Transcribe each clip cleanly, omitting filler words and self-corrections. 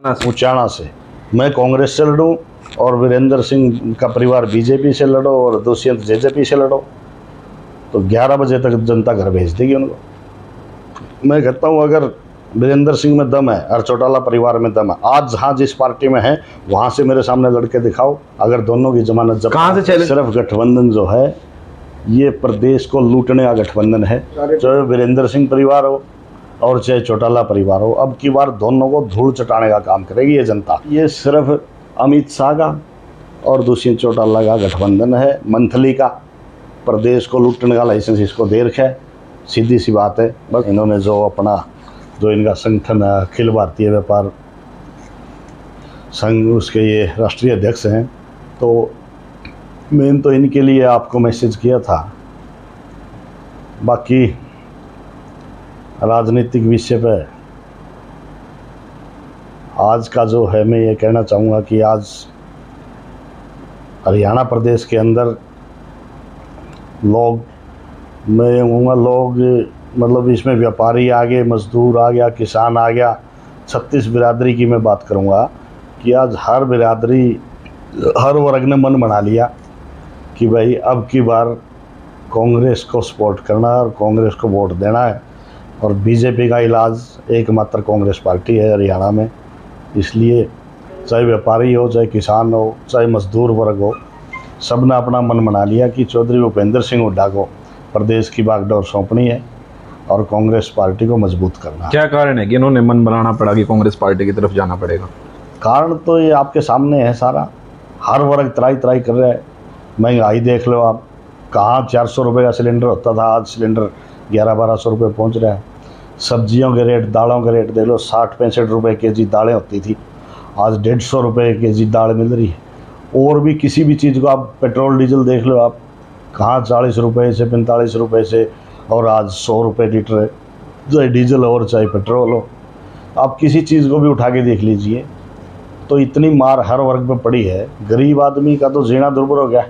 उचाना से मैं कांग्रेस से लड़ूं और वीरेंद्र सिंह का परिवार बीजेपी से लड़ो और दुष्यंत जेजेपी से लड़ो तो 11 बजे तक जनता घर भेज देगी उनको। मैं कहता हूं अगर वीरेंद्र सिंह में दम है और चौटाला परिवार में दम है, आज जहाँ जिस पार्टी में है वहाँ से मेरे सामने लड़के दिखाओ। अगर दोनों की जमानत जब कहाँ से चले? सिर्फ गठबंधन जो है ये प्रदेश को लूटने का गठबंधन है, चाहे वीरेंद्र सिंह परिवार हो और चाहे चौटाला परिवार हो। अब की बार दोनों को धूल चटाने का काम करेगी ये जनता। ये सिर्फ अमित शाह का और दुष्यंत चौटाला का गठबंधन है, मंथली का। प्रदेश को लूटने का लाइसेंस इसको दे रखा है, सीधी सी बात है। बस इन्होंने जो इनका संगठन है अखिल भारतीय व्यापार संघ, उसके ये राष्ट्रीय अध्यक्ष हैं, तो मैंने तो इनके लिए आपको मैसेज किया था। बाकी राजनीतिक विषय पे आज का जो है मैं ये कहना चाहूँगा कि आज हरियाणा प्रदेश के अंदर लोग, मैं कहूँगा लोग मतलब इसमें व्यापारी आ गए, मजदूर आ गया, किसान आ गया, 36 बिरादरी की मैं बात करूँगा कि आज हर बिरादरी, हर वर्ग ने मन बना लिया कि भाई अब की बार कांग्रेस को सपोर्ट करना है और कांग्रेस को वोट देना है। और बीजेपी का इलाज एकमात्र कांग्रेस पार्टी है हरियाणा में। इसलिए चाहे व्यापारी हो, चाहे किसान हो, चाहे मजदूर वर्ग हो, सब ने अपना मन बना लिया कि चौधरी भूपेंद्र सिंह हुड्डा को प्रदेश की बागडोर सौंपनी है और कांग्रेस पार्टी को मजबूत करना है। क्या कारण है कि इन्होंने मन बनाना पड़ा कि कांग्रेस पार्टी की तरफ जाना पड़ेगा? कारण तो ये आपके सामने है सारा। हर वर्ग त्राई त्राई कर रहा है। महंगाई देख लो आप, कहाँ 400 रुपये का सिलेंडर होता था, आज सिलेंडर 1100-1200 रुपये पहुँच रहा है। सब्जियों के रेट, दालों के रेट देख लो, 60-65 रुपये केजी दालें होती थी, आज 150 रुपये केजी दाल मिल रही है। और भी किसी भी चीज़ को आप, पेट्रोल डीजल देख लो आप, कहाँ 40 रुपये से 45 रुपये से, और आज 100 रुपये लीटर है, चाहे डीजल हो और चाहे पेट्रोल हो। आप किसी चीज़ को भी उठा के देख लीजिए तो इतनी मार हर वर्ग पे पड़ी है। गरीब आदमी का तो जीना दुर्भर हो गया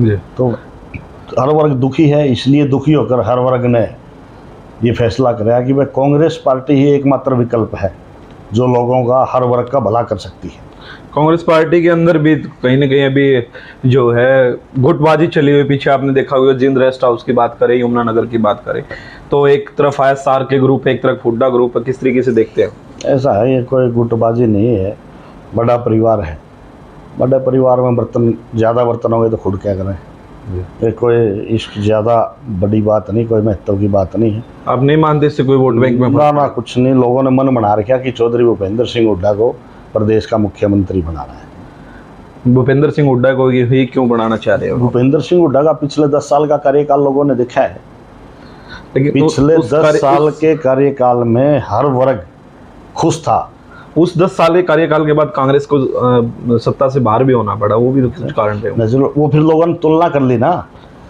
जी। तो हर वर्ग दुखी है, इसलिए दुखी होकर हर वर्ग ने ये फैसला कराया कि भाई कांग्रेस पार्टी ही एकमात्र विकल्प है जो लोगों का, हर वर्ग का भला कर सकती है। कांग्रेस पार्टी के अंदर भी कहीं ना कहीं अभी जो है गुटबाजी चली हुई, पीछे आपने देखा होगा जिंद रेस्ट हाउस की बात करें, यमुनानगर की बात करें, तो एक तरफ ISR के ग्रुप है, एक तरफ हुड्डा ग्रुप है। किस तरीके से देखते हैं? ऐसा है, ये कोई गुटबाजी नहीं है, बड़ा परिवार है। बड़े परिवार में ज़्यादा बर्तन होंगे तो खुद क्या करें। ये कोई इश्क ज़्यादा बड़ी बात नहीं, कोई महत्व की बात नहीं है। आप नहीं मानते इससे कोई वोट बैंक में? ना कुछ नहीं। लोगों ने मन बना रखा कि चौधरी भूपेंद्र सिंह हुड्डा को प्रदेश का मुख्यमंत्री बनाना है। भूपेंद्र सिंह हुड्डा को ये क्यों बनाना चाह रहे हो? भूपेंद्र सिंह हुड्डा का पिछले 10 साल का कार्यकाल लोगों ने देखा है। लेकिन पिछले 10 साल के कार्यकाल में हर वर्ग खुश था। उस 10 साल के कार्यकाल के बाद कांग्रेस को सत्ता से बाहर भी होना पड़ा, वो भी तो कुछ कारण पे। वो फिर लोगों ने तुलना कर ली ना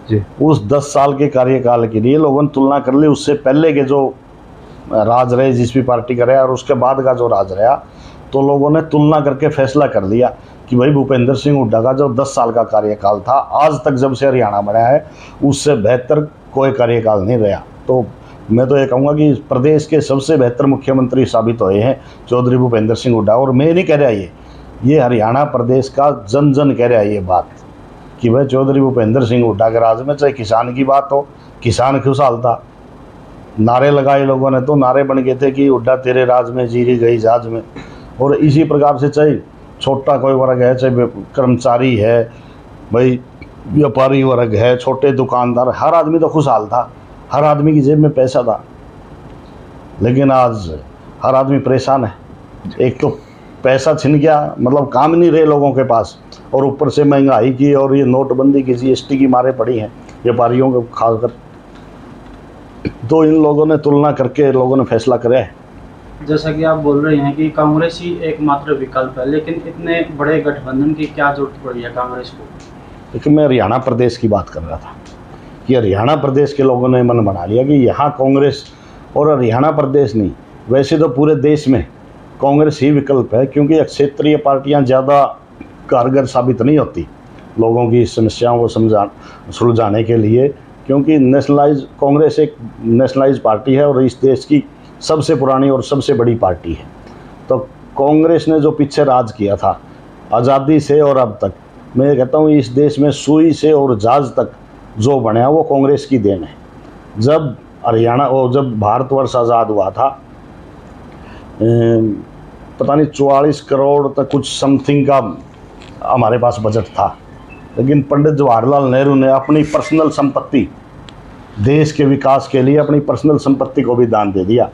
जी। उस 10 साल के कार्यकाल के लिए लोगों ने तुलना कर ली उससे पहले के जो राज रहे जिस भी पार्टी का रहा और उसके बाद का जो राज रहा, तो लोगों ने तुलना करके फैसला कर लिया कि भाई भूपेंद्र सिंह हुड्डा का जो 10 साल का कार्यकाल था, आज तक जब से हरियाणा बना है उससे बेहतर कोई कार्यकाल नहीं रहा। तो मैं तो ये कहूँगा कि प्रदेश के सबसे बेहतर मुख्यमंत्री साबित हुए हैं चौधरी भूपेंद्र सिंह हुड्डा। और मैं नहीं कह रहा, ये हरियाणा प्रदेश का जन जन कह रहा है ये बात कि भाई चौधरी भूपेंद्र सिंह हुड्डा के राज में चाहे किसान की बात हो, किसान खुशहाल था। नारे लगाए लोगों ने, तो नारे बन गए थे कि हुड्डा तेरे राज में जीरी गई जहाज में। और इसी प्रकार से चाहे छोटा कोई वर्ग है, चाहे कर्मचारी है, भाई व्यापारी वर्ग है, छोटे दुकानदार, हर आदमी तो खुशहाल था, हर आदमी की जेब में पैसा था। लेकिन आज हर आदमी परेशान है। एक तो पैसा छिन गया, मतलब काम नहीं रहे लोगों के पास, और ऊपर से महंगाई की और ये नोटबंदी की GST की मारे पड़ी हैं व्यापारियों को खासकर। तो इन लोगों ने तुलना करके लोगों ने फैसला कराया है। जैसा कि आप बोल रहे हैं कि कांग्रेस ही एकमात्र विकल्प है, लेकिन इतने बड़े गठबंधन की क्या जरूरत पड़ी है कांग्रेस को? लेकिन मैं हरियाणा प्रदेश की बात कर रहा था कि हरियाणा प्रदेश के लोगों ने मन बना लिया कि यहाँ कांग्रेस, और हरियाणा प्रदेश नहीं वैसे तो पूरे देश में कांग्रेस ही विकल्प है, क्योंकि क्षेत्रीय पार्टियाँ ज़्यादा कारगर साबित नहीं होती लोगों की समस्याओं को सुलझाने के लिए, क्योंकि कांग्रेस एक नेशनलाइज पार्टी है और इस देश की सबसे पुरानी और सबसे बड़ी पार्टी है। तो कांग्रेस ने जो पीछे राज किया था आज़ादी से और अब तक, मैं कहता हूँ इस देश में सुई से और जहाज तक जो बना वो कांग्रेस की देन है। जब हरियाणा और जब भारतवर्ष आज़ाद हुआ था, पता नहीं 44 करोड़ तक कुछ समथिंग का हमारे पास बजट था, लेकिन पंडित जवाहरलाल नेहरू ने अपनी पर्सनल संपत्ति, देश के विकास के लिए अपनी पर्सनल संपत्ति को भी दान दे दिया।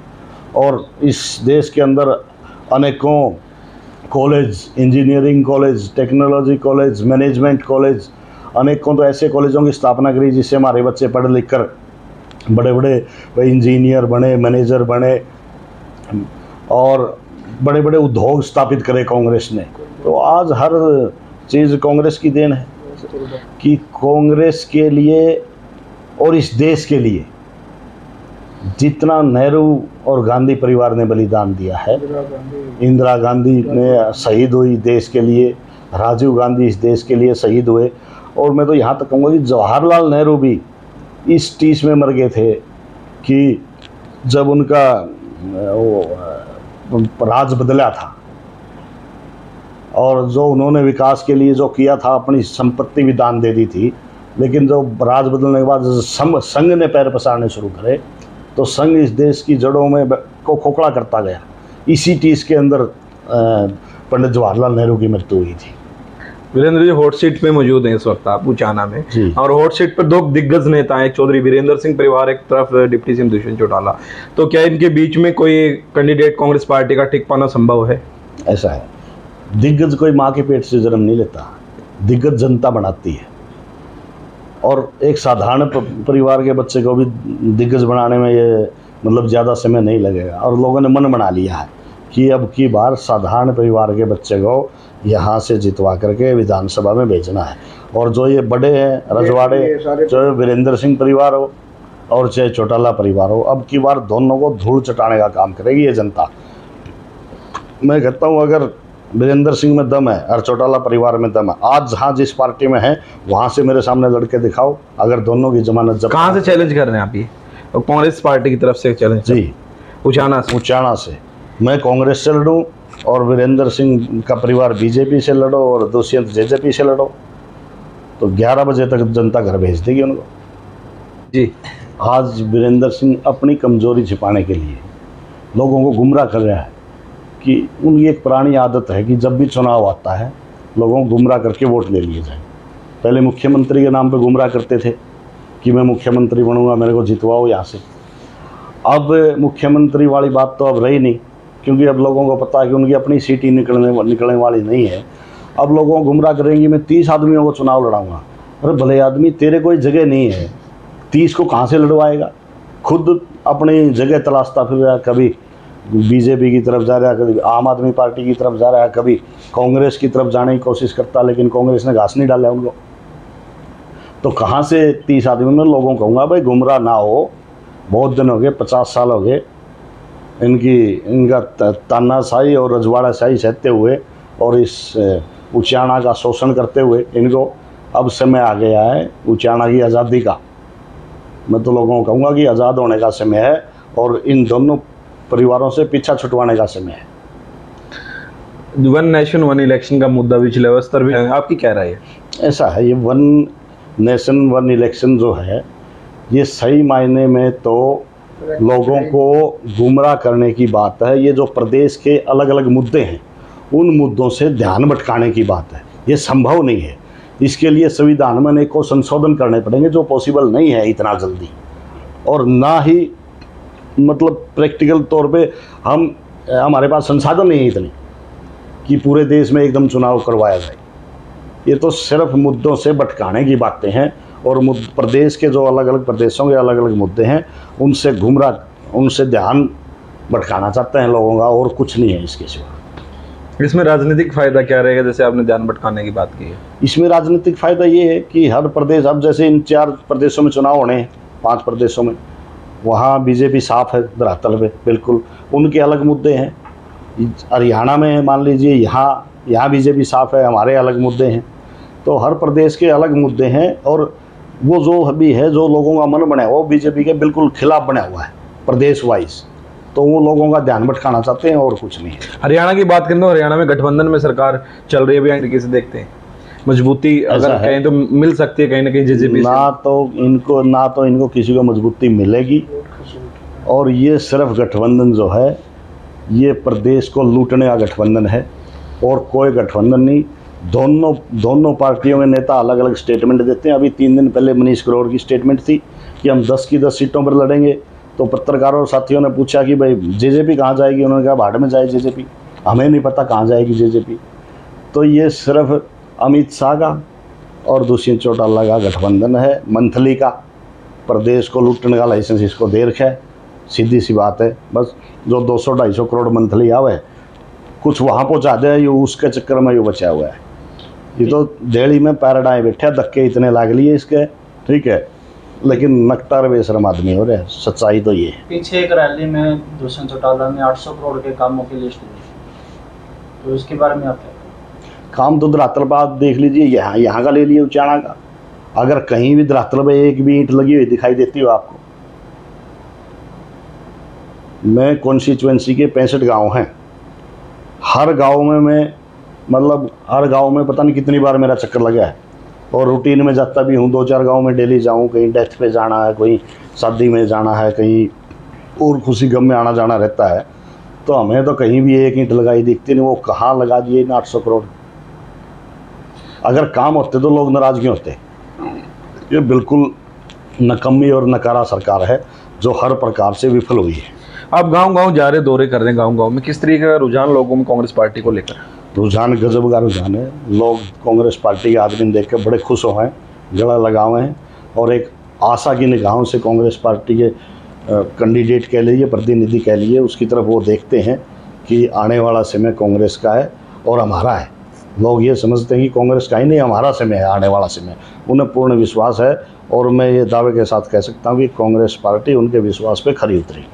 और इस देश के अंदर अनेकों college, engineering college, technology college, management college, अनेकों तो ऐसे कॉलेजों की स्थापना करी जिससे हमारे बच्चे पढ़ लिख कर बड़े बड़े इंजीनियर बने, मैनेजर बने और बड़े बड़े उद्योग स्थापित करे कांग्रेस ने। तो आज हर चीज़ कांग्रेस की देन है कि कांग्रेस के लिए और इस देश के लिए जितना नेहरू और गांधी परिवार ने बलिदान दिया है, इंदिरा गांधी ने शहीद हुई देश के लिए, राजीव गांधी इस देश के लिए शहीद हुए, और मैं तो यहाँ तक कहूँगा कि जवाहरलाल नेहरू भी इस टीस में मर गए थे कि जब उनका राज बदला था और जो उन्होंने विकास के लिए जो किया था, अपनी संपत्ति भी दान दे दी थी, लेकिन जो राज बदलने के बाद संघ ने पैर पसारने शुरू करे तो संघ इस देश की जड़ों में को खोखला करता गया। इसी टीस के अंदर पंडित जवाहरलाल नेहरू की मृत्यु हुई थी। वीरेंद्र जी हॉट सीट पे मौजूद हैं इस वक्त आप उचाना में, और हॉट सीट पर दो दिग्गज नेता हैं, एक चौधरी वीरेंद्र सिंह परिवार, एक तरफ डिप्टी सीएम दुष्यंत चौटाला। तो क्या इनके बीच में कोई कैंडिडेट कांग्रेस पार्टी का टिक पाना संभव है? ऐसा है, दिग्गज कोई माँ के पेट से जन्म नहीं लेता, दिग्गज जनता बनाती है। और एक साधारण परिवार के बच्चे को भी दिग्गज बनाने में ये मतलब ज़्यादा समय नहीं लगेगा। और लोगों ने मन बना लिया है कि अब की बार साधारण परिवार के बच्चे को यहाँ से जितवा करके विधानसभा में भेजना है। और जो ये बड़े हैं रजवाड़े, चाहे वीरेंद्र सिंह परिवार हो और चाहे चौटाला परिवार हो, अब की बार दोनों को धूल चटाने का काम करेगी ये जनता। मैं कहता हूँ अगर वीरेंद्र सिंह में दम है और चौटाला परिवार में दम है, आज जहाँ जिस पार्टी में है वहाँ से मेरे सामने लड़के दिखाओ, अगर दोनों की जमानत जब। कहाँ से चैलेंज कर रहे हैं आप? ये कांग्रेस पार्टी की तरफ से चैलेंज? जी, उचाना से मैं कांग्रेस से लड़ूँ और वीरेंद्र सिंह का परिवार बीजेपी से लड़ो और दुष्यंत जेजेपी से लड़ो, तो 11 बजे तक जनता घर भेज देगी उनको। जी, आज वीरेंद्र सिंह अपनी कमजोरी छिपाने के लिए लोगों को गुमराह कर रहा है कि उनकी एक पुरानी आदत है कि जब भी चुनाव आता है लोगों को गुमराह करके वोट ले लिए जाए। पहले मुख्यमंत्री के नाम पे गुमराह करते थे कि मैं मुख्यमंत्री बनूंगा, मेरे को जितवाओ यहाँ से। अब मुख्यमंत्री वाली बात तो अब रही नहीं, क्योंकि अब लोगों को पता है कि उनकी अपनी सीट ही निकलने वाली नहीं है। अब लोगों को गुमराह करेंगे मैं 30 आदमियों को चुनाव लड़ाऊंगा। अरे भले आदमी, तेरे कोई जगह नहीं है, 30 को कहाँ से लड़वाएगा? खुद अपनी जगह तलाशता फिर रहा, कभी बीजेपी की तरफ जा रहा है, कभी आम आदमी पार्टी की तरफ जा रहा है, कभी कांग्रेस की तरफ जाने की कोशिश करता, लेकिन कांग्रेस ने घास नहीं डाला उनको। तो कहाँ से 30 आदमी? में लोगों को कहूँगा भाई गुमराह ना हो, बहुत दिन हो गए, 50 साल हो गए इनका तानाशाही और रजवाड़ाशाही सहते हुए और इस उचाना का शोषण करते हुए इनको अब समय आ गया है उचाना की आज़ादी का। मैं तो लोगों को कहूँगा कि आज़ाद होने का समय है और इन दोनों परिवारों से पीछा छुटवाने का समय है। वन नेशन वन इलेक्शन का मुद्दा भी चला स्तर भी है, आपकी क्या राय है? ऐसा है, ये वन नेशन वन इलेक्शन जो है ये सही मायने में तो लोगों को गुमराह करने की बात है। ये जो प्रदेश के अलग अलग मुद्दे हैं उन मुद्दों से ध्यान भटकाने की बात है, ये संभव नहीं है। इसके लिए संविधान में अनेकों संशोधन करने पड़ेंगे जो पॉसिबल नहीं है इतना जल्दी, और ना ही मतलब प्रैक्टिकल तौर पे हमारे पास संसाधन नहीं है इतने कि पूरे देश में एकदम चुनाव करवाया जाए। ये तो सिर्फ मुद्दों से भटकाने की बातें हैं और प्रदेश के जो अलग अलग प्रदेशों के अलग अलग मुद्दे हैं उनसे ध्यान भटकाना चाहते हैं लोगों का, और कुछ नहीं है इसके सिवा। इसमें राजनीतिक फ़ायदा क्या रहेगा, जैसे आपने ध्यान भटकाने की बात की है? इसमें राजनीतिक फ़ायदा ये है कि हर प्रदेश, अब जैसे इन 4 प्रदेशों में चुनाव होने हैं, 5 प्रदेशों में, वहाँ बीजेपी साफ है धरातल पे बिल्कुल, उनके अलग मुद्दे हैं। हरियाणा में मान लीजिए यहाँ बीजेपी साफ है, हमारे अलग मुद्दे हैं। तो हर प्रदेश के अलग मुद्दे हैं और वो जो भी है जो लोगों का मन बना है वो बीजेपी के बिल्कुल खिलाफ बना हुआ है प्रदेश वाइज। तो वो लोगों का ध्यान भटकाना चाहते हैं और कुछ नहीं है। हरियाणा की बात करें तो हरियाणा में गठबंधन में सरकार चल रही है, अभी तरीके से देखते हैं मजबूती अगर कहीं तो मिल सकती है कहीं ना कहीं जेजेपी ना तो इनको किसी को मजबूती मिलेगी, और ये सिर्फ गठबंधन जो है ये प्रदेश को लूटने का गठबंधन है और कोई गठबंधन नहीं। दोनों पार्टियों के नेता अलग अलग स्टेटमेंट देते हैं। अभी 3 दिन पहले मनीष ग्रोवर की स्टेटमेंट थी कि हम 10 की 10 सीटों पर लड़ेंगे, तो पत्रकारों और साथियों ने पूछा कि भाई जेजेपी कहाँ जाएगी, उन्होंने कहा भाड़ में जाए जेजेपी, हमें नहीं पता कहाँ जाएगी जेजेपी। तो ये सिर्फ अमित शाह का और दुष्यंत चौटाला का गठबंधन है, मंथली का, प्रदेश को लूटने का लाइसेंस इसको दे रखा है। सीधी सी बात है, बस जो 200-250 करोड़ मंथली आवे कुछ वहाँ पहुँचा दे, ये उसके चक्कर में ये बचा हुआ है। ये तो डेढ़ी में पैराडाई बैठा, धक्के इतने लाग लिए इसके, ठीक है, लेकिन नकटार बेशरम आदमी हो रहे हैं। सच्चाई तो ये है। पीछे एक रैली में दुष्यंत चौटाला ने 800 करोड़ के कामों की लिस्ट दी, तो इसके बारे में आप क्या कहें? काम तो धरातल पर आप देख लीजिए, यहाँ का ले लिए उचाना का, अगर कहीं भी धरातल पर एक भी ईंट लगी हुई दिखाई देती हो आपको? मैं कॉन्स्टिट्यूएंसी के 65 गांव हैं, हर गांव में हर गांव में पता नहीं कितनी बार मेरा चक्कर लगा है, और रूटीन में जाता भी हूँ। 2-4 गांव में डेली जाऊँ, कहीं डेथ पे जाना है, कोई शादी में जाना है, कहीं और खुशी गम में आना जाना रहता है, तो हमें तो कहीं भी एक ईंट लगाई दिखती नहीं। वो कहाँ लगा दिए इन 800 करोड़? अगर काम होते तो लोग नाराज क्यों होते? ये बिल्कुल नकम्मी और नकारा सरकार है जो हर प्रकार से विफल हुई है। आप गांव-गांव जा रहे, दौरे कर रहे हैं गांव-गांव में, किस तरीके का रुझान लोगों में कांग्रेस पार्टी को लेकर? रुझान गजब का रुझान है। लोग कांग्रेस पार्टी के आदमी देख कर बड़े खुश हो हैं, गला लगाए हैं, और एक आशा की निगाहों से कांग्रेस पार्टी के कैंडिडेट कह लीजिए, प्रतिनिधि कह लीजिए, उसकी तरफ वो देखते हैं कि आने वाला समय कांग्रेस का है और हमारा है। लोग ये समझते हैं कि कांग्रेस का ही नहीं, हमारा समय है आने वाला समय। उन्हें पूर्ण विश्वास है, और मैं ये दावे के साथ कह सकता हूँ कि कांग्रेस पार्टी उनके विश्वास पे खरी उतरी।